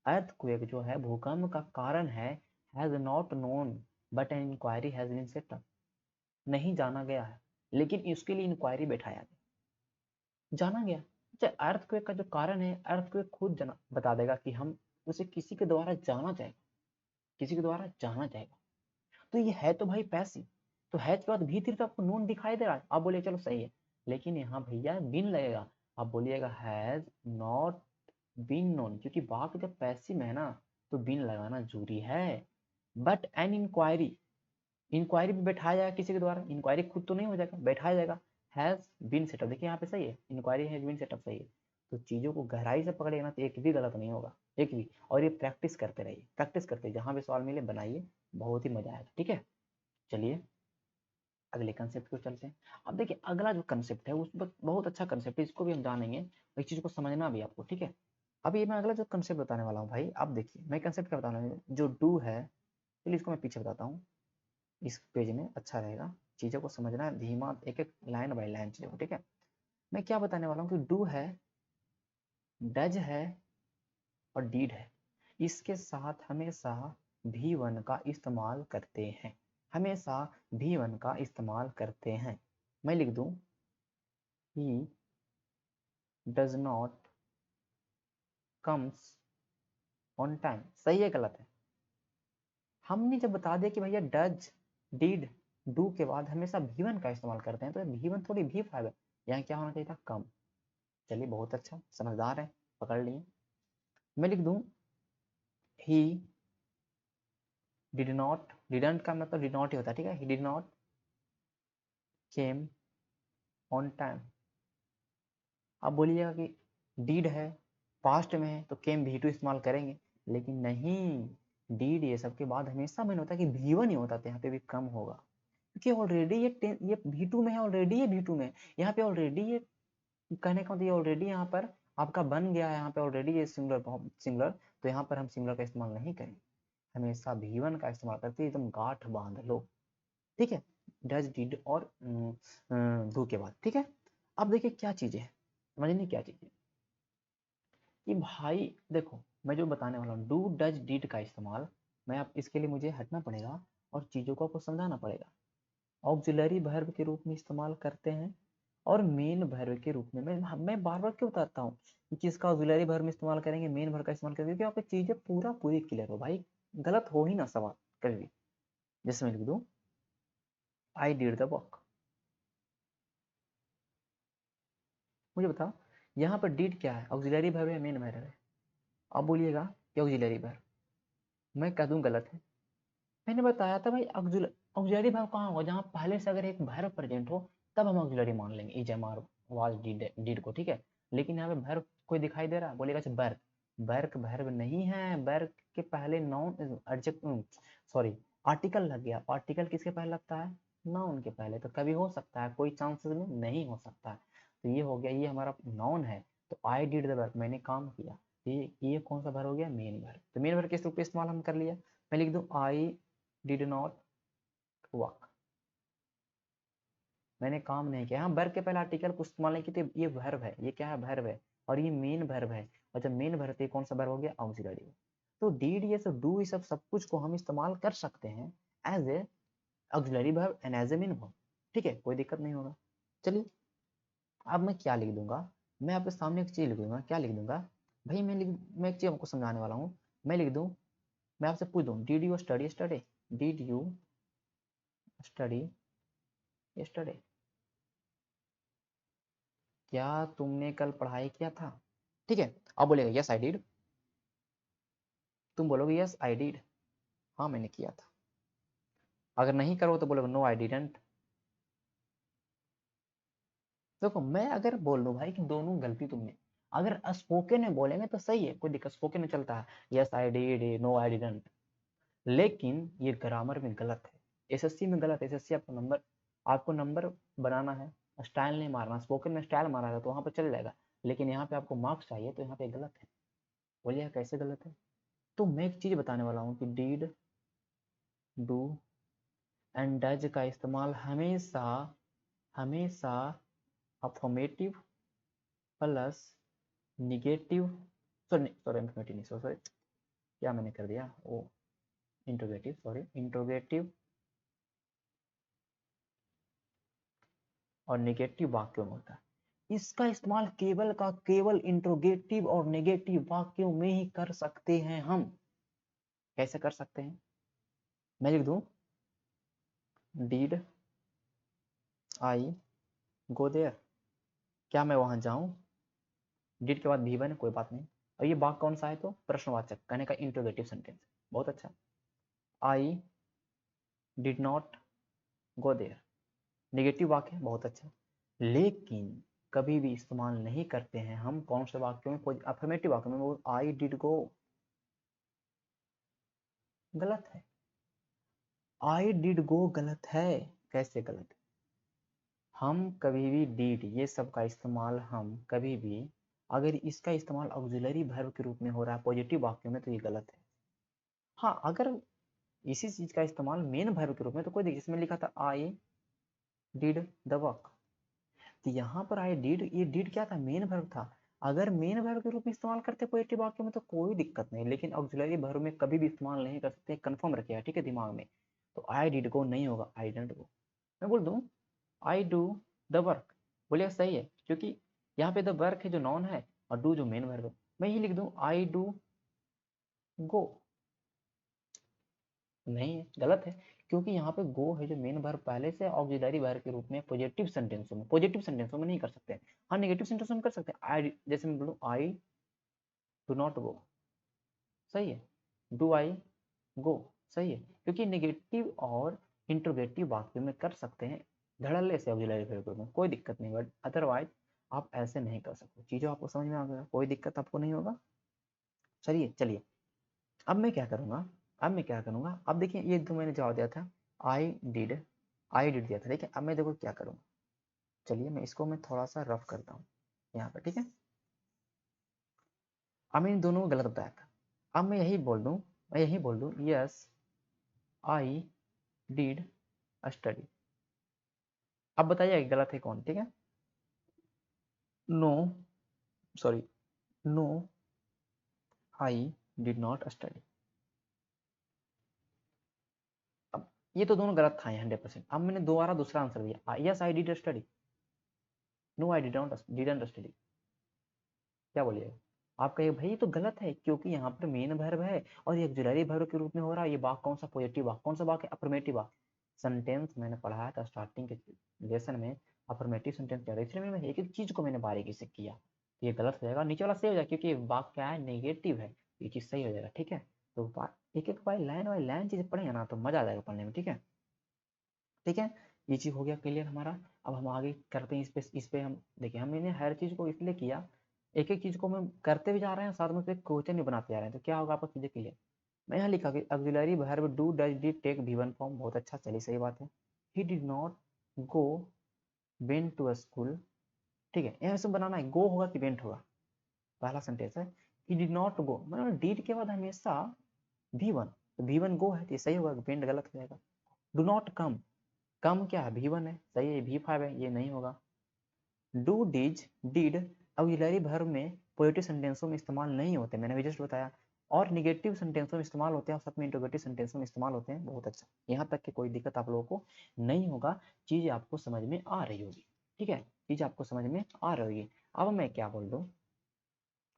earthquake जो है भूकंप का कारण है, has not known but an inquiry has been set up, नहीं जाना गया है लेकिन इसके लिए इंक्वायरी बैठाया गया, जाना गया। अच्छा, अर्थक्वेक का जो कारण है, अर्थक्वेक खुद बता देगा कि हम उसे किसी के द्वारा जाना जाएगा, किसी के द्वारा जाना जाएगा। तो ये है तो भाई पैसिव, तो हैज के बाद भी थ्री तो आपको नोन दिखाई दे रहा है, आप बोलिए चलो सही है, लेकिन यहाँ भैया बिन लगेगा, आप बोलिएगा हैज नॉट बीन नोन, क्योंकि वाक जब पैसिव में है ना तो बिन लगाना जरूरी है। बट एन इंक्वायरी, इंक्वायरी भी बैठाया जाएगा किसी के द्वारा, इंक्वायरी खुद तो नहीं हो जाएगा, बैठाया जाएगा। हैज बीन सेटअप, देखिए यहाँ पे सही है, इंक्वायरी हैज बीन सेटअप सही है। तो चीजों को गहराई से पकड़ेगा ना तो एक भी गलत नहीं होगा, एक भी। और ये प्रैक्टिस करते रहिए, प्रैक्टिस करते जहां भी सवाल मिले बनाइए, बहुत ही मजा आएगा, ठीक है। चलिए अगले कंसेप्ट को चलते हैं। अब देखिए अगला जो कंसेप्ट है उस बहुत अच्छा कंसेप्ट है, इसको भी हम जानेंगे, इस चीज को समझना भी आपको, ठीक है। अब ये मैं अगला जो कंसेप्ट बताने वाला हूँ भाई, अब देखिए मैं कंसेप्ट क्या बताने वाला हूँ, जो डू है, चलिए इसको मैं पीछे बताता हूँ, इस पेज में अच्छा रहेगा, चीज़ों को समझना है धीमा, एक एक लाइन बाय लाइन चीज़ों को, ठीक है। मैं क्या बताने वाला हूँ कि डू है, डज है और डीड है, इसके साथ हमेशा भी वन का इस्तेमाल करते हैं, हमेशा भी वन का इस्तेमाल करते हैं। मैं लिख दूं, he does not comes on time, सही है गलत है? हमने जब बता दिया कि भैया डज डीड डू के बाद हमेशा भी वन का इस्तेमाल करते हैं, तो भी वन थोड़ी भी फाइव है, यहाँ क्या होना चाहिए था, कम। चलिए बहुत अच्छा, समझदार है, पकड़ लिए। मैं लिख दूं, ही डिड नॉट, डिडंट का मतलब डिड नॉट ही होता है, ठीक है, he did not came on time. अब बोलिएगा कि डीड है, पास्ट में है, तो केम भी टू इस्तेमाल करेंगे, लेकिन नहीं, डीड ये सब के बाद हमेशा मैंने होता है कि भी वन ही होता था, यहाँ पे भी कम होगा, क्योंकि ऑलरेडी ये भी टू में है, ऑलरेडी ये भी टू में है, यहाँ पे ऑलरेडी ये, कहने का मतलब ये ऑलरेडी यहाँ पर आपका बन गया है, यहाँ पे ऑलरेडी ये सिंगुलर सिंगुलर, तो यहाँ पर हम सिंगुलर का इस्तेमाल नहीं करेंगे, हमेशा भी वन का इस्तेमाल करते हैं, एकदम गांठ बांध लो, ठीक है। डज डिड और डू के बाद, ठीक है। अब देखिए क्या चीजें हैं, समझनी क्या चीजें, कि भाई देखो मैं जो बताने वाला हूँ, डू डज डिड का इस्तेमाल, मैं आप इसके लिए मुझे हटना पड़ेगा और चीजों को आपको समझाना पड़ेगा। ऑक्सिलरी वर्ब के रूप में इस्तेमाल करते हैं और मेन वर्ब के रूप में, मैं बार बार क्यों बताता हूँ कि किसका ऑक्सिलरी वर्ब में इस्तेमाल करेंगे, मेन वर्ब का इस्तेमाल करेंगे, क्योंकि आपकी चीजें पूरी क्लियर हो भाई, गलत हो ही ना सवाल, कभी भी। जैसे मैं लिख दूं आई डिड द वर्क। मुझे बताओ यहाँ पर डिड क्या है, ऑक्सिलरी वर्ब है, मेन वर्ब है? आप बोलिएगा कि ऑक्सिलरी वर्ब, मैं कह दूं गलत है। मैंने बताया था भाई ऑक्सिलरी वर्ब कहाँ होगा, जहाँ पहले से अगर एक वर्ब प्रेजेंट हो तब हम ऑक्सिलरी मान लेंगे, is am are was did को, ठीक है। लेकिन यहाँ पे वर्ब कोई दिखाई दे रहा है, बोलेगा अच्छा वर्क, वर्क वर्ब नहीं है, वर्क के पहले नाउन सॉरी आर्टिकल लग गया। आर्टिकल किसके पहले लगता है, नाउन के पहले। तो कभी हो सकता है, कोई चांसेस में नहीं हो सकता है। तो ये हो गया, ये हमारा नाउन है। तो आई डिड द वर्क, मैंने काम किया। ये कौन सा वर्ब हो गया, मेन वर्ब। तो मेन वर्ब किस रूप में इस्तेमाल हम कर लिया, मैं लिख दूं आई डिड नॉट वर्क, मैंने काम नहीं किया। हाँ वर्ब के पहले आर्टिकल को इस्तेमाल नहीं किया, ये वर्ब है, ये क्या है, वर्ब है, और ये मेन वर्ब है। और जब मेन वर्ब है कौन सा वर्ब हो गया, ऑक्सिलरी। तो डीड, ये सब डू, ये सब कुछ को हम इस्तेमाल कर सकते हैं as a auxiliary verb and as a main verb, ठीक है, कोई दिक्कत नहीं होगा। चलिए अब मैं क्या लिख दूंगा, मैं आपके सामने एक चीज लिख दूंगा। क्या लिख दूंगा भाई, मैं एक चीज आपको समझाने वाला हूँ। मैं लिख दूं, मैं आपसे पूछ दूं, did you study study, did you study yesterday, क्या तुमने कल पढ़ाई किया था, ठीक है। अब बोलेगा यस आई डिड, तुम बोलोगे यस आई डिड, हाँ मैंने किया था। अगर नहीं करो तो बोलोगे नो आई डिडंट। देखो मैं अगर बोल दूं भाई कि दोनों गलती तुमने, अगर स्पोकन में बोलेंगे तो सही है, कोई दिक्कत, स्पोकन में चलता है yes I did no I didn't. लेकिन ये ग्रामर में गलत है, एसएससी में गलत है। एसएससी आपको नंबर बनाना है, स्टाइल नहीं मारना। स्पोकन में स्टाइल मारा था तो वहां पर चल जाएगा, लेकिन यहाँ पे आपको मार्क्स चाहिए, तो यहाँ पे गलत है। बोलिए कैसे गलत है। तो मैं एक चीज बताने वाला हूँ कि डीड, डू एंड डज का इस्तेमाल हमेशा हमेशा affirmative plus negative, sorry sorry affirmative नहीं, सॉरी क्या मैंने कर दिया, वो इंट्रोगेटिव, सॉरी इंट्रोगेटिव और निगेटिव वाक्यों में होता है। इसका इस्तेमाल केवल का केवल इंट्रोगेटिव और नेगेटिव वाक्यों में ही कर सकते हैं हम। कैसे कर सकते हैं, मैं लिख दूं डीड आई गो देयर, क्या मैं वहां जाऊं। डिड के बाद भी वन, कोई बात नहीं। और ये वाक्य कौन सा है, तो प्रश्नवाचक, कहने का इंट्रोगेटिव सेंटेंस, बहुत अच्छा। I did not go there, negative वाक्य, बहुत अच्छा। लेकिन कभी भी इस्तेमाल नहीं करते हैं हम कौन से वाक्यों में, अफर्मेटिव वाक्य में। वो आई डिड गो गलत है, आई डिड गो गलत है। कैसे गलत है, हम कभी भी डिड ये सब का इस्तेमाल हम कभी भी, अगर इसका इस्तेमाल ऑक्सिलरी वर्ब के रूप में हो रहा है पॉजिटिव वाक्यों में, तो ये गलत है। हाँ अगर इसी चीज का इस्तेमाल मेन वर्ब के रूप में, तो कोई देखिए, इसमें लिखा था आई डिड द वर्क, तो यहाँ पर आई डिड, ये डिड क्या था, मेन वर्ब था। अगर मेन वर्ब के रूप में इस्तेमाल करते पॉजिटिव वाक्यों में तो कोई दिक्कत नहीं, लेकिन ऑक्सिलरी वर्ब में कभी भी इस्तेमाल नहीं कर सकते, कंफर्म रखिए, ठीक है, दिमाग में। तो आई डिड गो नहीं होगा, आई डेंट गो। मैं बोल दूं आई डू द वर्क, बोलिए सही है, क्योंकि यहाँ पे द वर्क है जो नॉन है, और डू जो मेन वर्ब है। मैं ये लिख दूं आई डू गो, नहीं है, गलत है, क्योंकि यहाँ पे गो है जो मेन वर्ब पहले से ऑक्सिलरी वर्ब के रूप में पॉजिटिव सेंटेंसों में नहीं कर सकते। हाँ नेगेटिव सेंटेंसों में कर सकते हैं। आई, जैसे मैं बोलूँ आई डू नॉट गो, सही है। डू आई गो, सही है, क्योंकि नेगेटिव और इंट्रोगेटिव वाक्य में कर सकते हैं धड़ल्ले से ऑक्सिलरी वर्ब में, कोई दिक्कत नहीं। बट अदरवाइज आप ऐसे नहीं कर सकते। चीज़ों आपको समझ में आ गया, कोई दिक्कत आपको नहीं होगा। चलिए चलिए, अब मैं क्या करूँगा, अब देखिए ये तो मैंने जवाब दिया था आई डिड दिया था, ठीक है। अब मैं देखो क्या करूँगा, चलिए मैं इसको मैं थोड़ा सा रफ करता हूँ यहाँ पर, ठीक है। अब मैं इन दोनों को गलत बताया था, अब मैं यही बोल दूँ यस आई डिड स्टडी। अब बताइए गलत है कौन, ठीक है। No, sorry, no I did not study. अब ये तो दोनों गलत था 100%। अब मैंने दोबारा दूसरा आंसर दिया, yes I did study, no I didn't study, क्या बोलिएगा। आप कहिए भाई ये तो गलत है, क्योंकि यहाँ पर मेन वर्ब है और ये ऑक्सिलरी वर्ब के रूप में हो रहा है। ये वाक्य कौन सा? पॉजिटिव वाक्य। कौन सा वाक्य है? अफर्मेटिव वाक्य। सेंटेंस मैंने पढ़ाया था स्टार्टिंग के लेसन में, अफर्मेटिव सेंटेंस क्या है, इसलिए मैंने एक एक चीज को मैंने बारीकी से किया। ये गलत हो जाएगा, नीचे वाला सही हो जाएगा, क्योंकि वाक्य क्या है? नेगेटिव है, ये चीज सही हो जाएगा। ठीक है, तो एक एक बाई लाइन चीजें पढ़ेंगे ना तो मजा आ जाएगा पढ़ने में। ठीक है, ठीक है, ये चीज हो गया क्लियर हमारा। अब हम आगे करते हैं इस पे हम देखिए, हमने हर चीज को इसलिए किया, एक एक चीज को हम करते भी जा रहे हैं, साथ में क्वेश्चन भी बनाते जा रहे हैं, तो क्या होगा आपको चीजें क्लियर। मैं यहाँ लिखा कि auxiliary verb do does did take V1 form. बहुत अच्छा, चलिए सही बात है। He did not go went to school. ठीक है, यहाँ से बनाना है, गो होगा कि वेंट होगा। पहला सेंटेंस है ही डिड नॉट गो, मतलब डिड के बाद हमेशा V1, तो V1 गो है तो ये सही होगा, वेंट गलत हो जाएगा। डू नॉट कम, कम क्या है? V1 है, सही है। V5 है, ये नहीं होगा। डू डिज डिड ऑक्सिलरी वर्ब में पॉजिटिव सेंटेंसों में इस्तेमाल नहीं होते, मैंने भी जस्ट बताया, और निगेटिव सेंटेंसों में इस्तेमाल होते हैं और साथ में इंट्रोगेटिव सेंटेंसों में इस्तेमाल होते हैं। बहुत अच्छा, यहाँ तक कि कोई दिक्कत आप लोगों को नहीं होगा, चीज आपको समझ में आ रही होगी। ठीक है, चीज आपको समझ में आ रही होगी। अब मैं क्या बोल दूं,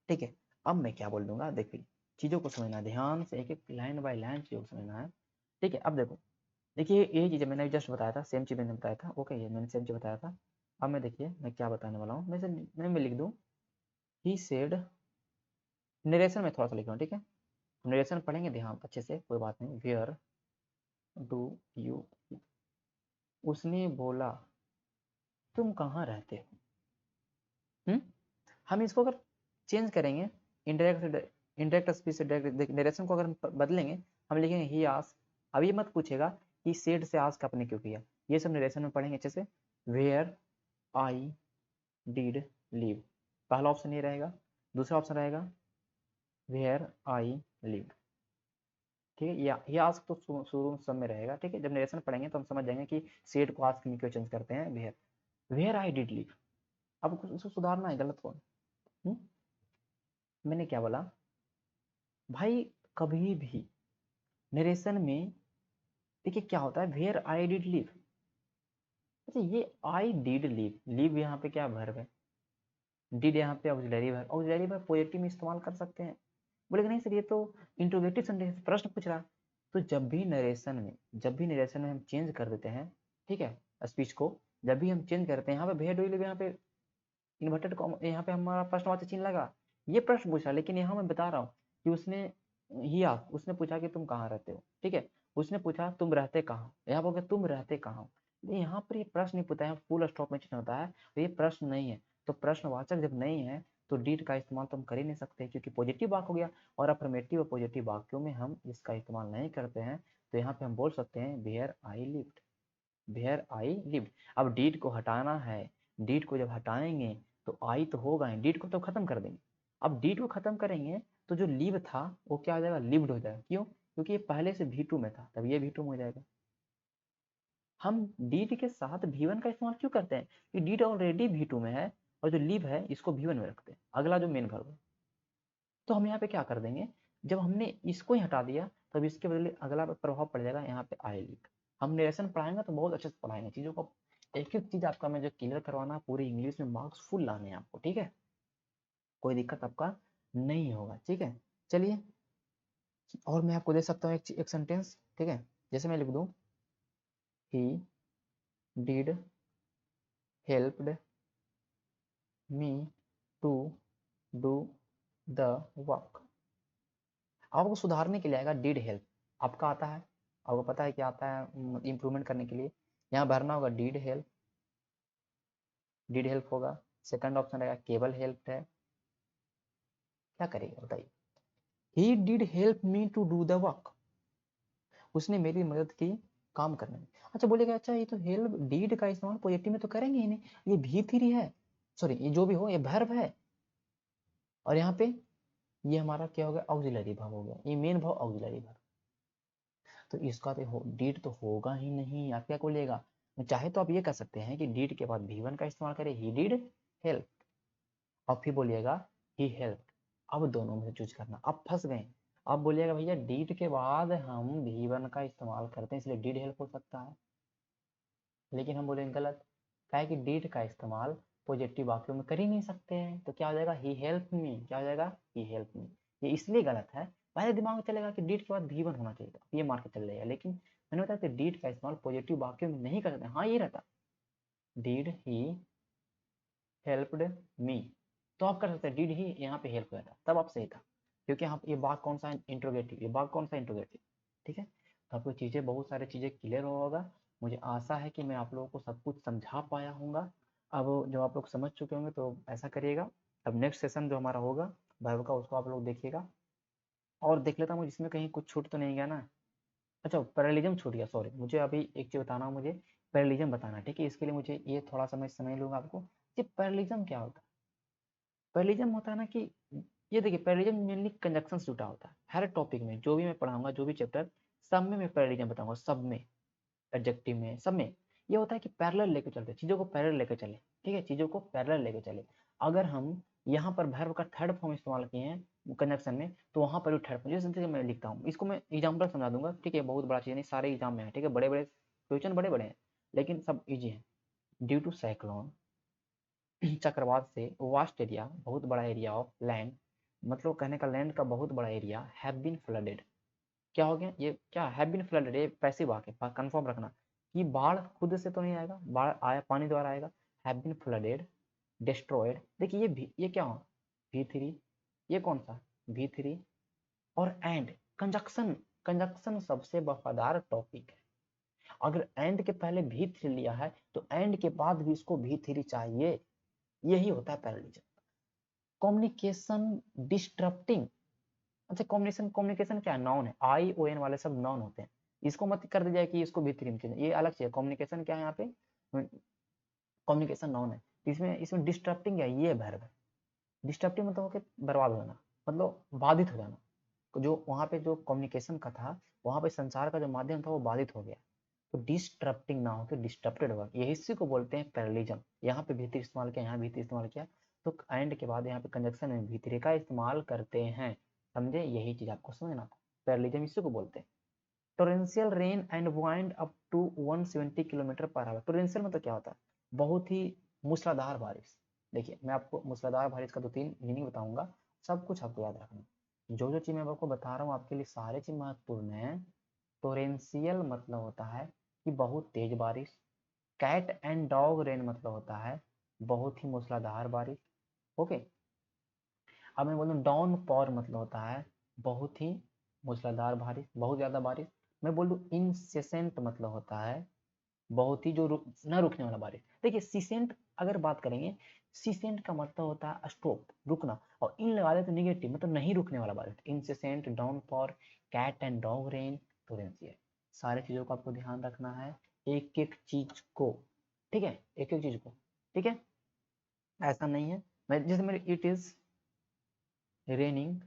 ठीक है, अब मैं क्या बोल दूंगा, देखिए चीजों को समझना ध्यान से, एक एक लाइन बाय लाइन चीजों को समझना है। ठीक है, अब देखो, देखिए ये चीज़ मैंने जस्ट बताया था, सेम चीज़ मैंने बताया था। ओके, ये मैंने सेम चीज़ बताया था। अब मैं देखिए मैं क्या बताने वाला हूँ, मैं लिख दूँ ही सेड, नरेशन में थोड़ा सा लिख रहा हूँ। ठीक है, नरेशन पढ़ेंगे ध्यान अच्छे से, कोई बात नहीं। वेयर डू यू, उसने बोला तुम कहाँ रहते हो। हम इसको अगर चेंज करेंगे, इंडायरेक्ट स्पीच से डायरेक्ट नरेशन को अगर हम बदलेंगे, हम लिखेंगे ही आस्क। अब ये मत पूछेगा कि सेड से आस्क आपने क्यों किया, ये सब नरेशन में पढ़ेंगे अच्छे से। वेयर आई डिड लीव, पहला ऑप्शन ये रहेगा। दूसरा ऑप्शन रहेगा वेयर आई लिव। ठीक है, ये आस्क तो शुरू सब में रहेगा। ठीक है, जब नरेशन पढ़ेंगे तो हम समझ जाएंगे कि सेड को आस्क में क्यों चेंज करते हैं। Where, where I did leave. अब उसको सुधारना है गलत को। मैंने क्या बोला भाई, कभी भी नरेशन में देखिए क्या होता है, वेयर आई डिड लीव। अच्छा, ये आई डिड लीव, लीव यहाँ पे क्या वर्ब है, डिड यहाँ पे auxiliary verb, auxiliary verb positive में इस्तेमाल कर सकते हैं। बोलेगा नहीं सर ये तो इंट्रोगेटिव सेंटेंस, प्रश्न पूछ रहा है। तो जब भी नरेशन में हम चेंज कर देते हैं, ठीक है, स्पीच को जब भी हम चेंज करते हैं, यहाँ पे वेयर डू यू लिव, यहाँ पे इन्वर्टेड कॉमा, यहाँ पे हमारा प्रश्नवाचक चिन्ह लगा, ये प्रश्न पूछा। लेकिन यहाँ मैं बता रहा हूँ कि उसने पूछा कि तुम कहाँ रहते हो। ठीक है, उसने पूछा तुम रहते कहाँ, यहाँ बोल तुम रहते कहाँ। यहाँ पर ये प्रश्न नहीं पूछा है, फुल स्टॉप में चिन्ह होता है, तो ये प्रश्न नहीं है। तो प्रश्नवाचक जब नहीं है तो डिड का इस्तेमाल तो हम कर ही नहीं सकते, क्योंकि पॉजिटिव वाक्य हो गया, और अफर्मेटिव और पॉजिटिव वाक्यों में हम इसका इस्तेमाल नहीं करते हैं। तो यहाँ पे हम बोल सकते हैं where I lived, where I lived. अब डिड को हटाना है, डिड को जब हटाएंगे तो आई तो होगा ही, डिड को तो खत्म कर देंगे। अब डिड को खत्म करेंगे तो जो लिव था वो क्या हो जाएगा, लिव्ड हो जाएगा। क्यों? क्योंकि ये पहले से V2 में था, तब ये V2 में हो जाएगा। हम डिड के साथ V1 का इस्तेमाल क्यों करते हैं, कि डिड ऑलरेडी V2 में है और जो लिव है इसको V1 में रखते हैं, अगला जो मेन वर्ब है। तो हम यहाँ पे क्या कर देंगे, जब हमने इसको ही हटा दिया तब इसके बदले अगला प्रभाव पड़ जाएगा यहाँ पे आई लिव। हम नरेशन पढ़ाएंगे तो बहुत अच्छे से पढ़ाएंगे चीजों को, एक एक चीज आपका मैं जो क्लियर करवाना, पूरी इंग्लिश में मार्क्स फुल लाने हैं आपको। ठीक है, कोई दिक्कत आपका नहीं होगा। ठीक है, चलिए, और मैं आपको दे सकता हूँ एक सेंटेंस। ठीक है, जैसे मैं लिख दूँ he did helped me to do the work. आपको सुधारने के लिए आएगा डिड हेल्प, आपका आता है, आपको पता है क्या आता है इंप्रूवमेंट करने के लिए, यहाँ भरना होगा डिड हेल्प, डिड हेल्प होगा। सेकंड ऑप्शन रहेगा केवल हेल्प है, क्या करेगा बताइए। He did help me to do the work, उसने मेरी मदद की काम करने में। अच्छा बोलेगा, अच्छा ये तो हेल्प डीड का इस्तेमाल पॉजिटिव में तो करेंगे ही नहीं, ये V3 है, सॉरी ये जो भी हो ये वर्ब है, और यहाँ पे ये हमारा क्या हो गया, ऑक्सिलरी वर्ब हो गया, ये मेन वर्ब ऑक्सिलरी वर्ब, तो इसका तो डीड तो होगा ही नहीं। आप क्या बोलिएगा, चाहे तो आप ये कर सकते हैं कि डीड के बाद V1 का इस्तेमाल करें, ही डिड हेल्प, और फिर बोलिएगा ही हेल्प। अब दोनों में से चूज करना, अब फंस गए। अब बोलिएगा भैया डीड के बाद हम V1 का इस्तेमाल करते हैं इसलिए डीड हेल्प हो सकता है, लेकिन हम बोलेंगे गलत, क्या है कि डीड का इस्तेमाल पॉजिटिव वाक्यों में कर ही नहीं सकते हैं, तो क्या हो जाएगा, ही हेल्प मी, क्या हो जाएगा, ही हेल्प मी। ये इसलिए गलत है, पहले दिमाग में चलेगा कि डिड के बाद भी वन होना चाहिए था, ये मार के चल जाएगा, लेकिन मैंने बताया कि डिड का इस्तेमाल पॉजिटिव वाक्यों में नहीं कर सकते। हाँ ये रहता, डिड ही हेल्प्ड मी, तो आप कर सकते हैं डिड ही यहाँ पे हेल्प किया था, तब आप सही था, क्योंकि यहाँ ये वाक्य कौन सा इंट्रोगेटिव, ये वाक्य कौन सा इंट्रोगेटिव। ठीक है, तो आपको चीज़ें, बहुत सारी चीज़ें क्लियर होगा। मुझे आशा है कि मैं आप लोगों को सब कुछ समझा पाया हूँगा। अब जो आप लोग समझ चुके होंगे तो ऐसा करिएगा, अब नेक्स्ट सेशन जो हमारा होगा वाइवा का, उसको आप लोग देखिएगा। और देख लेता हूँ जिसमें कहीं कुछ छूट तो नहीं गया ना। अच्छा, पैरेललिज्म छूट गया, सॉरी, मुझे अभी एक चीज़ बताना, मुझे पैरेललिज्म बताना, ठीक है। इसके लिए मुझे ये थोड़ा सा मैं समझ लूँगा आपको कि पैरेललिज्म क्या होता है। पैरेललिज्म होता है ना कि ये देखिए, पैरेललिज्म मेनली कंजक्शन से जुड़ा होता है। हर टॉपिक में जो भी मैं पढ़ाऊंगा, जो भी चैप्टर, सब में मैं पैरेललिज्म बताऊंगा, सब में, एडजेक्टिव में, सब में। ये होता है कि पैरेलल लेके चलते, चीज़ों को पैरेलल लेके चले, ठीक है, चीज़ों को पैरेलल लेके चले। अगर हम यहाँ पर वर्ब का थर्ड फॉर्म इस्तेमाल किए हैं कंजक्शन में, तो वहाँ पर भी थर्ड फॉर्म, जैसे मैं लिखता हूँ, इसको मैं एग्जाम्पल समझा दूंगा, ठीक है, बहुत बड़ा चीज़ नहीं, सारे एग्जाम में है, ठीक है, बड़े बड़े क्वेश्चन बड़े बड़े हैं, लेकिन सब ईजी है। ड्यू टू साइक्लोन, चक्रवात से, वास्ट एरिया, बहुत बड़ा एरिया ऑफ लैंड, मतलब कहने का लैंड का बहुत बड़ा एरिया, हैव बीन फ्लडेड, क्या हो गया, ये क्या हैव बीन फ्लडेड, ये पैसिव वाक्य, कंफर्म रखना कि बाढ़ खुद से तो नहीं आएगा, बाढ़ आया पानी द्वारा आएगा, हैव बीन फ्लडेड, डिस्ट्रॉयड। देखिए ये क्या हो, V3, ये कौन सा, V3, और एंड, कंजक्शन, कंजक्शन सबसे वफादार टॉपिक है। अगर एंड के पहले V3 लिया है तो एंड के बाद भी इसको V3 चाहिए, यही होता है पैरेललिज्म। कम्युनिकेशन डिस्टरप्टिंग, अच्छा, कम्युनिकेशन, कम्युनिकेशन क्या है, नाउन है, ION वाले सब नाउन होते हैं, इसको मत कर दीजिए कि इसको V3 में चाहिए, ये अलग चीज। कम्युनिकेशन क्या है यहाँ पे, कम्युनिकेशन नाउन है, इसमें इसमें डिस्टरप्टिंग है, ये वर्ब है। डिस्टरप्टिंग मतलब कि बर्बाद हो जाना, मतलब बाधित हो जाना, जो वहाँ पे जो कम्युनिकेशन का था, वहाँ पे संचार का जो माध्यम था वो बाधित हो गया, तो डिस्टरप्टिंग ना हो तो डिस्टर्प्टेड वर्क, यही इसी को बोलते हैं पैरेललिज्म। यहाँ पे भीतर इस्तेमाल किया, यहाँ भीतर इस्तेमाल किया, तो एंड के बाद यहाँ पे कंजक्शन में भीतरे का इस्तेमाल करते हैं, समझे, यही चीज आपको समझना था, पैरेललिज्म इसी को बोलते हैं। Torrential rain and wind up to 170 kilometre per hour, torrential मतलब क्या होता है, बहुत ही मूसलाधार बारिश। देखिए, मैं आपको मूसलाधार बारिश का 2-3 मीनिंग बताऊंगा, सब कुछ आपको याद रखना, जो जो चीज मैं आपको बता रहा हूँ आपके लिए सारे चीज महत्वपूर्ण है। टोरेंशियल मतलब होता है कि बहुत तेज बारिश, कैट एंड डॉग रेन मतलब होता है बहुत ही मूसलाधार बारिश, ओके। अब मैं बोलूँ डाउन पॉर मतलब होता है बहुत ही मूसलाधार बारिश, बहुत ज्यादा बारिश। मैं बोल दूँ इनसेसेंट मतलब होता है बहुत ही जो न रुकने वाला बारिश। देखिए सीसेंट अगर बात करेंगे, सीसेंट का मतलब होता है स्टॉप, रुकना, और इन लगा दे तो निगेटिव मतलब नहीं रुकने वाला बारिश। Incessant, downpour, cat and dog rain, torrential, सारी चीजों को आपको ध्यान रखना है, एक एक चीज को, ठीक है, एक एक चीज को, ठीक है, ऐसा नहीं है। मैं जैसे मेरे it is raining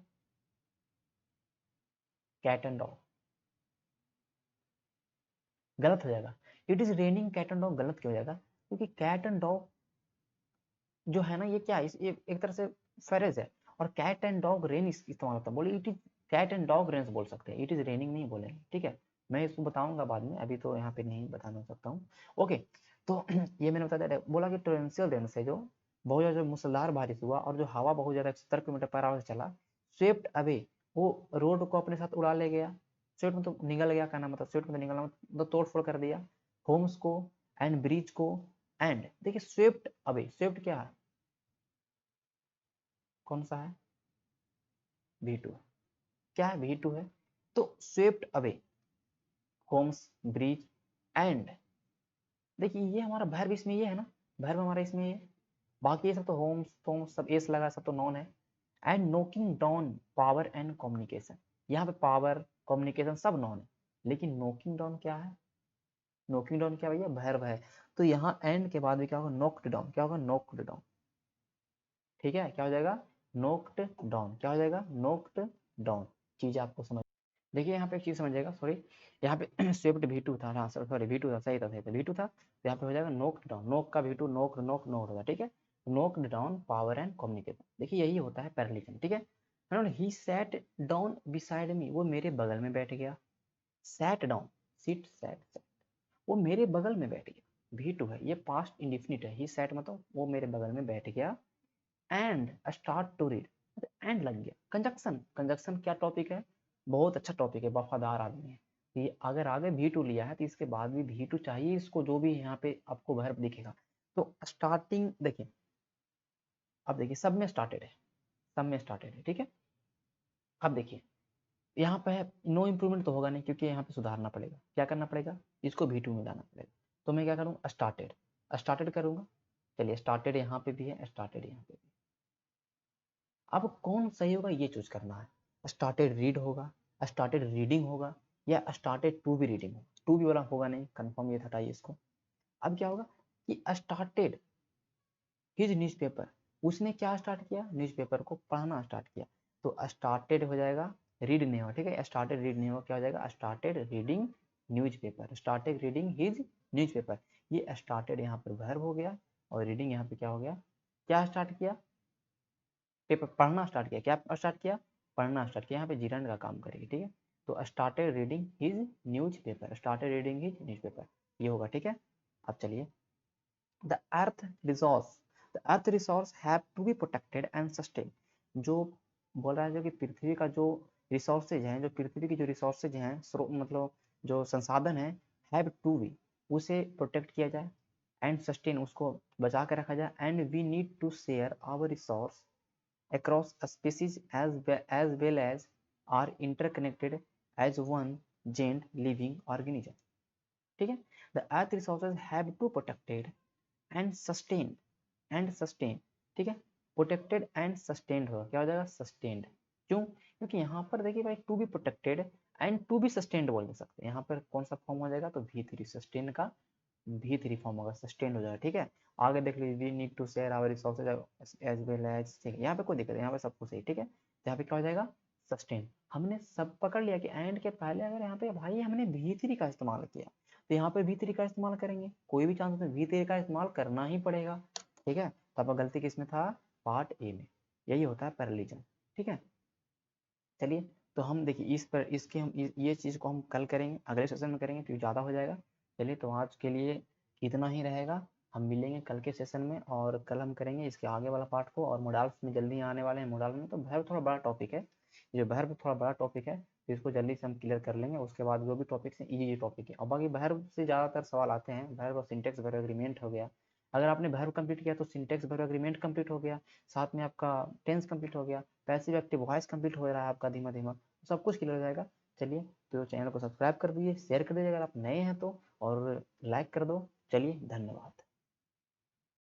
cat and dog, गलत हो जाएगा। It is raining cat and dog गलत क्यों हो जाएगा, क्योंकि कैट एंड डॉग जो है ना, ये क्या है, ये एक तरह से फ्रेज है, और कैट एंड डॉग रेन इस्तेमाल होता है, बोले it is cat and dog rains बोल सकते हैं, इट इज रेनिंग नहीं बोलेंगे, ठीक है। मैं इसको बताऊंगा बाद में, अभी तो यहाँ पे नहीं बताना सकता हूँ, ओके। तो ये मैंने बता दिया, बोला कि टोरेंशियल रेन से जो बहुत ज्यादा मूसलाधार बारिश हुआ, और जो हवा बहुत ज्यादा 70 किलोमीटर पर आवर से चला, स्वेप्ट अवे, वो रोड को अपने साथ उड़ा ले गया, स्वेप्ट मतलब निगल गया, कहना मतलब स्वेप्ट मतलब निगलना मतलब तोड़ फोड़ कर दिया, होम्स को एंड ब्रिज को, एंड देखिए स्वेप्ट अवे, स्वेप्ट क्या है, कौन सा है, V2, क्या है, V2 है, तो swept away homes bridge and, देखिए ये हमारा वर्ब इसमें ये है ना, वर्ब हमारा इसमें ये, बाकी ये सब तो होम्स होम्स सब एस लगा, सब तो नॉन है। And knocking down power and communication, यहाँ पे पावर कम्युनिकेशन सब नॉन है, लेकिन नोकिंग डाउन क्या है, नोकिंग डाउन क्या भैया, वर्ब है, तो यहाँ एंड के बाद भी क्या होगा, नोक्ड डाउन, क्या होगा, नोक्ड डाउन, ठीक है, क्या हो जाएगा, नोक्ड डाउन, क्या हो जाएगा, नोक्ड डाउन। चीज आपको समझ, देखिए यहाँ पे एक चीज समझिएगा, सॉरी, यहाँ पे स्विफ्ट V2 था, हाँ सॉरी V2 था, सही था सही था, V2 था, तो यहाँ पे हो जाएगा नोक्ड डाउन, नोक का V2, नोक नोक नोट होगा, ठीक है, नोक्ड डाउन पावर एंड कम्युनिकेशन, देखिए यही होता है पैरेललिज्म, ठीक है। He sat down beside me, वो मेरे बगल में बैठ गया, सैट डाउन, सिट सैट, वो मेरे बगल में बैठ गया, V2 है, ये पास्ट इंडिफिनिट है। ही सैट मतलब वो मेरे बगल में बैठ गया, and start to read, and लग गया। कंजक्शन, कंजक्शन क्या टॉपिक है, बहुत अच्छा टॉपिक है, वफादार आदमी है। ये अगर आगे V2 लिया है तो इसके बाद भी V2 चाहिए इसको, जो भी यहाँ पे आपको वर्ब दिखेगा। तो स्टार्टिंग देखिए, अब देखिए सब में स्टार्टेड है, सब में स्टार्टेड है, ठीक है। अब देखिए यहाँ पे नो इम्प्रूवमेंट तो होगा नहीं, क्योंकि यहाँ पे सुधारना पड़ेगा। क्या करना पड़ेगा, इसको V2 में लाना पड़ेगा। तो मैं क्या करूँगा, स्टार्टेड, स्टार्टेड करूँगा। चलिए स्टार्टेड यहाँ पे भी है, स्टार्टेड यहाँ पे भी। अब कौन सही होगा ये चूज करना है, स्टार्टेड रीड होगा, स्टार्टेड रीडिंग होगा, या स्टार्टेड टू बी रीडिंग होगा। टू बी वाला होगा नहीं, कंफर्म, ये हटाइए इसको। अब क्या होगा कि स्टार्टेड हिज न्यूज़पेपर, उसने क्या स्टार्ट किया, न्यूज़पेपर को पढ़ना स्टार्ट किया। तो स्टार्टेड हो जाएगा, रीड नहीं होगा, ठीक है, स्टार्टेड रीड नहीं होगा, क्या हो जाएगा, started reading newspaper, started reading his newspaper. ये स्टार्टेड यहाँ पर वर्ब हो गया, और रीडिंग यहाँ पे क्या हो गया, क्या स्टार्ट किया, पेपर पढ़ना स्टार्ट किया। क्या स्टार्ट किया, पढ़ना स्टार्ट किया। यहाँ पे जीरंड का काम करेगी, ठीक है। तो started reading his newspaper, started reading his newspaper, ये होगा, ठीक है। अब चलिए, the earth resource, the earth resource have to be protected and sustain. जो बोल रहा है, जो कि पृथ्वी का जो रिसोर्सेज हैं, जो पृथ्वी की जो रिसोर्सेज हैं, मतलब जो संसाधन है, हैव टू बी, उसे प्रोटेक्ट किया जाए, एंड सस्टेन, उसको बचा कर रखा जाए, and we need to share our resource across a species as well as are interconnected as one giant living organism, ठीक है। the earth resources have to protected and sustain, ठीक है। protected and sustained होगा, क्या हो जाएगा, sustained। क्यों, क्योंकि यहाँ पर देखिए भाई, to be protected and to be sustained बोल सकते हैं। यहाँ पर कौन सा फॉर्म हो जाएगा, तो V3 sustain का V3 फॉर्म होगा, सस्टेन हो जाएगा, ठीक है। आगे देख लीजिए, we need to share our resources as well as, ठीक है, यहाँ पे कोई दिक्कत नहीं, यहाँ पे सब कुछ सही, ठीक है। यहाँ पे क्या हो जाएगा, सस्टेन। हमने सब पकड़ लिया कि एंड के पहले अगर यहाँ पे भाई हमने V3 का इस्तेमाल किया, तो यहाँ पे V3 का इस्तेमाल करेंगे, कोई भी चांस में V3 का इस्तेमाल करना ही पड़ेगा, ठीक है। तो अब गलती किसमें था, पार्ट ए में, यही होता है पैरेललिज्म, ठीक है। चलिए, तो हम देखिए इस पर इसके हम ये चीज़ को हम कल करेंगे, अगले सेशन में करेंगे, क्योंकि ज़्यादा हो जाएगा। चलिए, तो आज के लिए इतना ही रहेगा, हम मिलेंगे कल के सेशन में, और कल हम करेंगे इसके आगे वाला पार्ट को। और मोडाल्स में जल्दी आने वाले हैं, मोडाल में तो वर्ब थोड़ा बड़ा टॉपिक है, ये वर्ब थोड़ा बड़ा टॉपिक है, तो इसको जल्दी से हम क्लियर कर लेंगे। उसके बाद जो भी टॉपिक्स हैं, ये टॉपिक है, और बाकी वर्ब से ज़्यादातर सवाल आते हैं, वर्ब और सिंटेक्स, वर्ब एग्रीमेंट हो गया। अगर आपने वर्ब कंप्लीट किया तो सिंटेक्स वर्ब एग्रीमेंट कंप्लीट हो गया, साथ में आपका टेंस कंप्लीट हो गया, पैसिव एक्टिव वॉइस कंप्लीट हो रहा है आपका धीमा धीमा, सब कुछ क्लियर हो जाएगा। चलिए, तो चैनल को सब्सक्राइब कर दीजिए, शेयर कर दीजिए अगर आप नए हैं तो, और लाइक कर दो। चलिए, धन्यवाद।